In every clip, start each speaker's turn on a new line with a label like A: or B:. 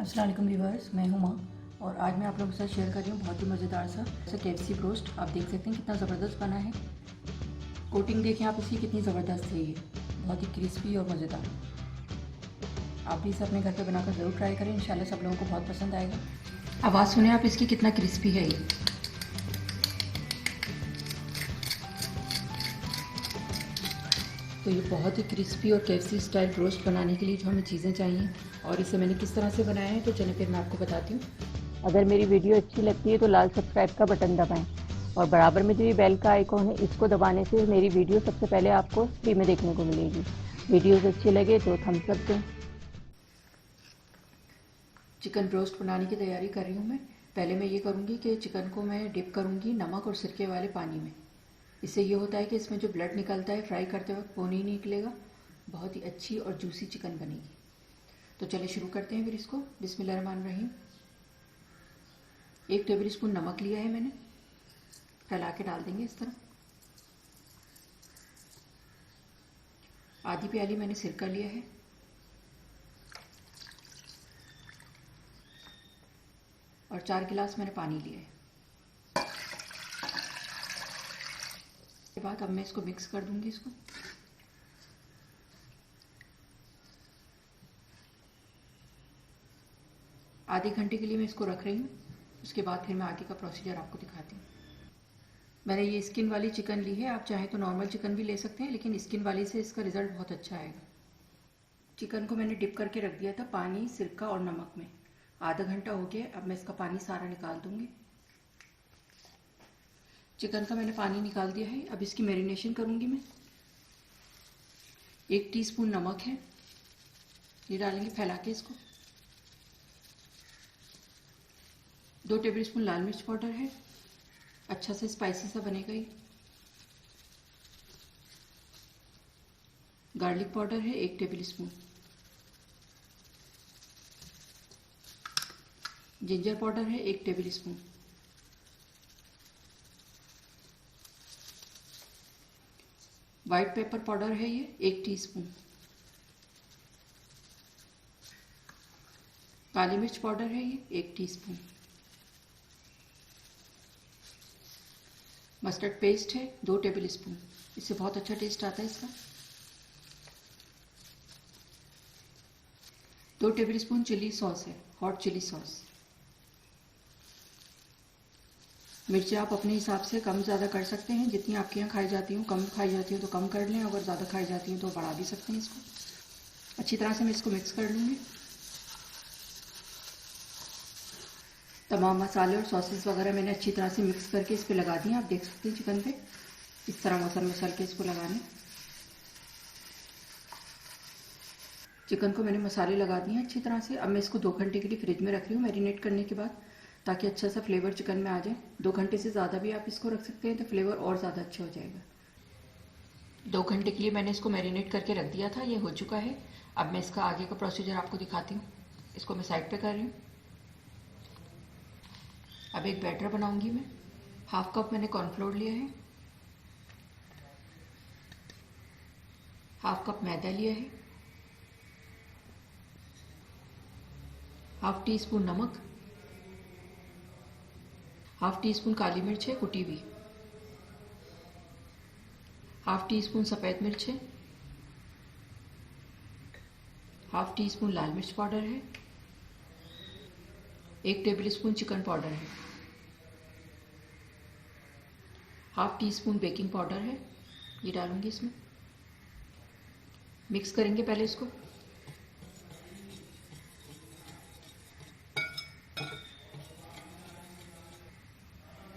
A: अस्सलाम वालेकुम व्यूअर्स, मैं हूं माँ और आज मैं आप लोगों के साथ शेयर कर रही हूँ बहुत ही मज़ेदार सा KFC ब्रोस्ट। आप देख सकते हैं कितना ज़बरदस्त बना है। कोटिंग देखें आप इसकी कितनी ज़बरदस्त है, ये बहुत ही क्रिस्पी और मज़ेदार। आप भी इसे अपने घर पे बनाकर ज़रूर ट्राई करें, इंशाल्लाह सब लोगों को बहुत पसंद आएगा। आवाज़ सुने आप इसकी कितना क्रिस्पी है ये। तो ये बहुत ही क्रिस्पी और KFC स्टाइल रोस्ट बनाने के लिए जो हमें चीज़ें चाहिए और इसे मैंने किस तरह से बनाया है तो चलिए फिर मैं आपको बताती हूँ।
B: अगर मेरी वीडियो अच्छी लगती है तो लाल सब्सक्राइब का बटन दबाएं और बराबर में जो ये बेल का आइकॉन है इसको दबाने से मेरी वीडियो सबसे पहले आपको फ्री में देखने को मिलेगी। वीडियोस अच्छी लगे तो थम्स अप दें।
A: चिकन ब्रोस्ट बनाने की तैयारी कर रही हूँ मैं। पहले मैं ये करूँगी कि चिकन को मैं डिप करूँगी नमक और सिरके वाले पानी में। इससे ये होता है कि इसमें जो ब्लड निकलता है फ्राई करते वक्त वो नहीं निकलेगा, बहुत ही अच्छी और जूसी चिकन बनेगी। तो चलिए शुरू करते हैं फिर इसको। बिस्मिल्लाहिर्रहमानिर्रहीम। 1 टेबल स्पून नमक लिया है मैंने, फैला के डाल देंगे इस तरह। आधी प्याली मैंने सिरका लिया है और 4 गिलास मैंने पानी लिया है। के बाद अब मैं इसको मिक्स कर दूंगी इसको। आधे घंटे के लिए मैं इसको रख रही हूँ, उसके बाद फिर मैं आगे का प्रोसीजर आपको दिखाती हूँ। मैंने ये स्किन वाली चिकन ली है, आप चाहें तो नॉर्मल चिकन भी ले सकते हैं, लेकिन स्किन वाली से इसका रिज़ल्ट बहुत अच्छा आएगा। चिकन को मैंने डिप करके रख दिया था पानी, सिरका और नमक में। आधा घंटा हो गया, अब मैं इसका पानी सारा निकाल दूंगी। चिकन का मैंने पानी निकाल दिया है, अब इसकी मैरिनेशन करूंगी मैं। 1 टीस्पून नमक है, ये डालेंगे फैला के इसको। 2 टेबल स्पून लाल मिर्च पाउडर है, अच्छा से स्पाइसी सा बनेगा ये। गार्लिक पाउडर है 1 टेबल स्पून। जिंजर पाउडर है 1 table spoon. White pepper powder है ये 1 टीस्पून। काली मिर्च पाउडर है ये 1 टीस्पून। मस्टर्ड पेस्ट है 2 टेबल स्पून, इससे बहुत अच्छा टेस्ट आता है इसका। 2 टेबल स्पून चिली सॉस है, हॉट चिली सॉस। मिर्ची आप अपने हिसाब से कम ज़्यादा कर सकते हैं, जितनी आपके यहाँ खाई जाती हूँ। कम खाई जाती हो तो कम कर लें, अगर ज़्यादा खाई जाती हूँ तो बढ़ा भी सकते हैं इसको। अच्छी तरह से मैं इसको मिक्स कर लूँगी। तमाम मसाले और सॉसेस वगैरह मैंने अच्छी तरह से मिक्स करके इस पर लगा दिए। आप देख सकते हैं चिकन पे इस तरह मसल के इसको लगाने। चिकन को मैंने मसाले लगा दिए अच्छी तरह से। अब मैं इसको 2 घंटे के लिए फ्रिज में रख रही हूँ मैरिनेट करने के बाद, ताकि अच्छा सा फ्लेवर चिकन में आ जाए। 2 घंटे से ज़्यादा भी आप इसको रख सकते हैं तो फ्लेवर और ज़्यादा अच्छा हो जाएगा। 2 घंटे के लिए मैंने इसको मैरिनेट करके रख दिया था, ये हो चुका है। अब मैं इसका आगे का प्रोसीजर आपको दिखाती हूँ। इसको मैं साइड पे कर रही हूँ। अब एक बैटर बनाऊंगी मैं। 1/2 कप मैंने कॉर्नफ्लोर लिया है, 1/2 कप मैदा लिया है, 1/2 टीस्पून नमक, 1/2 टीस्पून काली मिर्च है कुटी हुई, 1/2 टीस्पून सफ़ेद मिर्च है, 1/2 टीस्पून लाल मिर्च पाउडर है, 1 टेबल स्पून चिकन पाउडर है, 1/2 टीस्पून बेकिंग पाउडर है, ये डालूंगी इसमें। मिक्स करेंगे पहले इसको।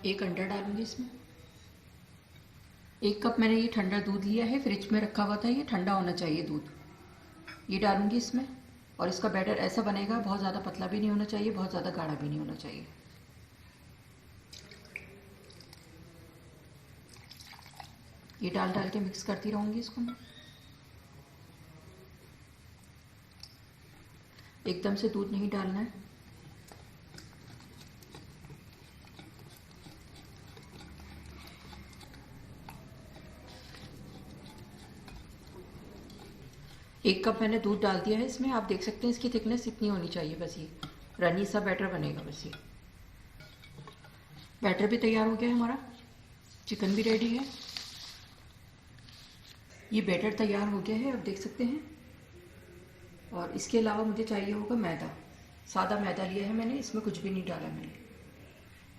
A: एक अंडा डालूंगी इसमें। 1 कप मैंने ये ठंडा दूध लिया है, फ्रिज में रखा हुआ था, ये ठंडा होना चाहिए दूध। ये डालूंगी इसमें और इसका बैटर ऐसा बनेगा, बहुत ज़्यादा पतला भी नहीं होना चाहिए, बहुत ज़्यादा गाढ़ा भी नहीं होना चाहिए। ये डाल के मिक्स करती रहूंगी इसको मैं। एकदम से दूध नहीं डालना है। एक कप मैंने दूध डाल दिया है इसमें। आप देख सकते हैं इसकी थिकनेस इतनी होनी चाहिए, बस ये रनी सा बैटर बनेगा बस ये। बैटर भी तैयार हो गया है हमारा, चिकन भी रेडी है। ये बैटर तैयार हो गया है, आप देख सकते हैं। और इसके अलावा मुझे चाहिए होगा मैदा। सादा मैदा लिया है मैंने, इसमें कुछ भी नहीं डाला मैंने।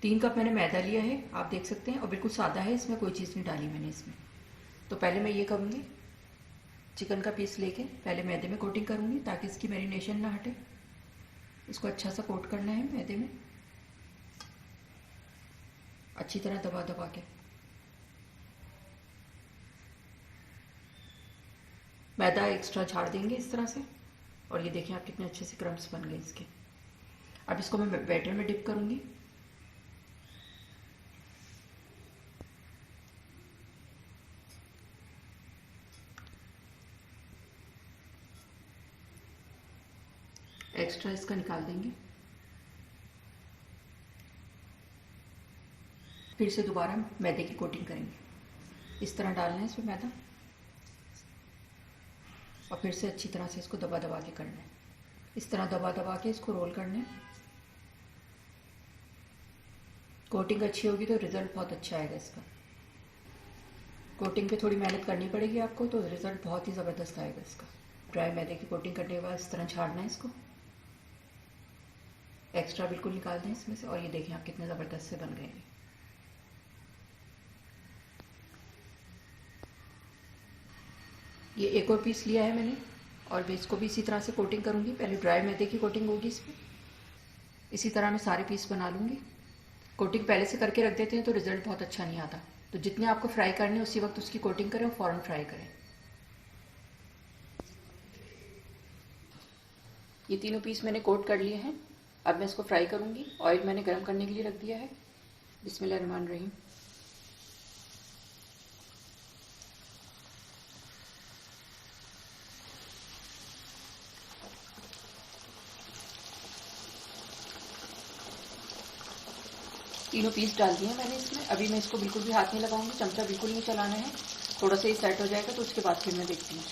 A: 3 कप मैंने मैदा लिया है, आप देख सकते हैं, और बिल्कुल सादा है, इसमें कोई चीज़ नहीं डाली मैंने इसमें। तो पहले मैं ये करूँगी, चिकन का पीस लेके पहले मैदे में कोटिंग करूँगी ताकि इसकी मैरिनेशन ना हटे। इसको अच्छा सा कोट करना है मैदे में, अच्छी तरह दबा दबा के। मैदा एक्स्ट्रा झाड़ देंगे इस तरह से। और ये देखें आप कितने अच्छे से क्रम्स बन गए इसके। अब इसको मैं बैटर में डिप करूँगी। एक्स्ट्रा इसका निकाल देंगे। फिर से दोबारा मैदे की कोटिंग करेंगे। इस तरह डालना है इसमें मैदा, और फिर से अच्छी तरह से इसको दबा दबा के करना है। इस तरह दबा दबा के इसको रोल करना है। कोटिंग अच्छी होगी तो रिज़ल्ट बहुत अच्छा आएगा इसका। कोटिंग पे थोड़ी मेहनत करनी पड़ेगी आपको, तो रिज़ल्ट बहुत ही ज़बरदस्त आएगा इसका। ड्राई मैदे की कोटिंग करने के बाद इस तरह झाड़ना है इसको। एक्स्ट्रा बिल्कुल निकाल दें इसमें से। और ये देखें आप कितने ज़बरदस्त से बन गए हैं। ये एक और पीस लिया है मैंने, और मैं इसको भी इसी तरह से कोटिंग करूँगी। पहले ड्राई मैदे की कोटिंग होगी इसमें। इसी तरह मैं सारे पीस बना लूँगी। कोटिंग पहले से करके रख देते हैं तो रिज़ल्ट बहुत अच्छा नहीं आता। तो जितने आपको फ्राई करने हैं उसी वक्त उसकी कोटिंग करें और फ़ौरन फ्राई करें। ये तीनों पीस मैंने कोट कर लिए हैं। अब मैं इसको फ्राई करूँगी। ऑयल मैंने गर्म करने के लिए रख दिया है। बिस्मिल्लाहिर्रहमानिर्रहीम। तीनों पीस डाल दिए हैं मैंने इसमें। अभी मैं इसको बिल्कुल भी हाथ नहीं लगाऊंगी, चमचा बिल्कुल नहीं चलाना है। थोड़ा सा ही सेट हो जाएगा तो उसके बाद फिर मैं देखती हूँ।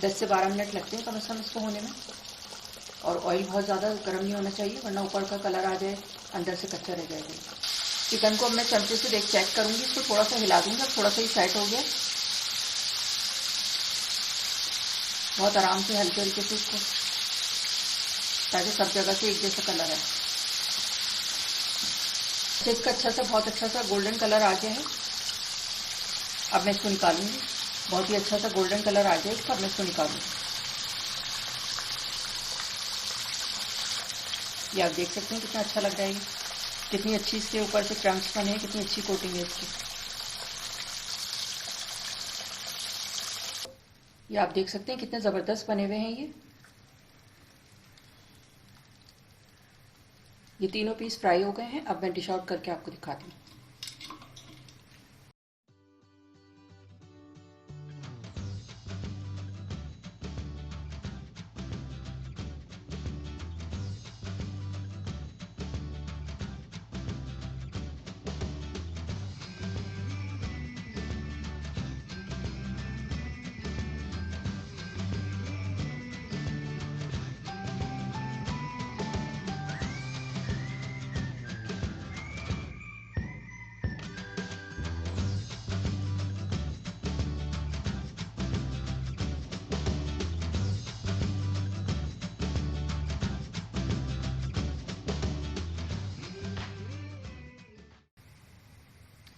A: 10 से 12 मिनट लगते हैं कम से कम इसको होने में। और ऑयल बहुत ज़्यादा गर्म नहीं होना चाहिए, वरना ऊपर का कलर आ जाए, अंदर से कच्चा रह जाएगा। चिकन को अब मैं चमचे से चेक करूँगी, इसको थोड़ा सा हिला दूँगी। अब थोड़ा सा ही सेट हो गया। बहुत आराम से हल्के हल्के से इसको, ताकि सब जगह से एक जैसा कलर आए। तो इसका अच्छा सा, बहुत अच्छा सा गोल्डन कलर आ गया है। अब मैं इसको निकालूंगी। बहुत ही अच्छा सा गोल्डन कलर आ गया इसका। अब मैं इसको निकालूंगी। ये आप देख सकते हैं कितना अच्छा लग रहा है। कितनी अच्छी इसके ऊपर से क्रम्स बने हैं, कितनी अच्छी कोटिंग है इसकी। ये आप देख सकते हैं कितने ज़बरदस्त बने हुए हैं ये तीनों पीस फ्राई हो गए हैं। अब मैं डिश आउट करके आपको दिखाती हूँ।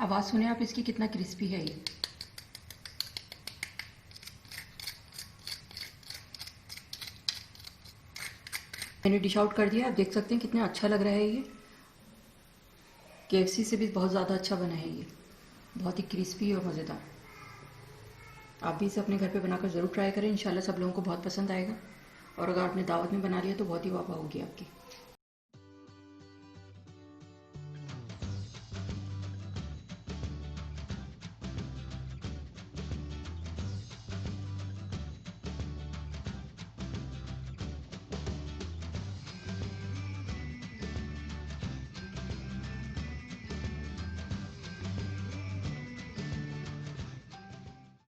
A: आवाज़ सुने आप इसकी, कितना क्रिस्पी है ये। मैंने डिश आउट कर दिया। आप देख सकते हैं कितना अच्छा लग रहा है ये। KFC से भी बहुत ज़्यादा अच्छा बना है ये। बहुत ही क्रिस्पी और मज़ेदार। आप भी इसे अपने घर पे बनाकर ज़रूर ट्राई करें। इंशाल्लाह सब लोगों को बहुत पसंद आएगा। और अगर आपने दावत में बना लिया तो बहुत ही वाह वाह होगी आपकी।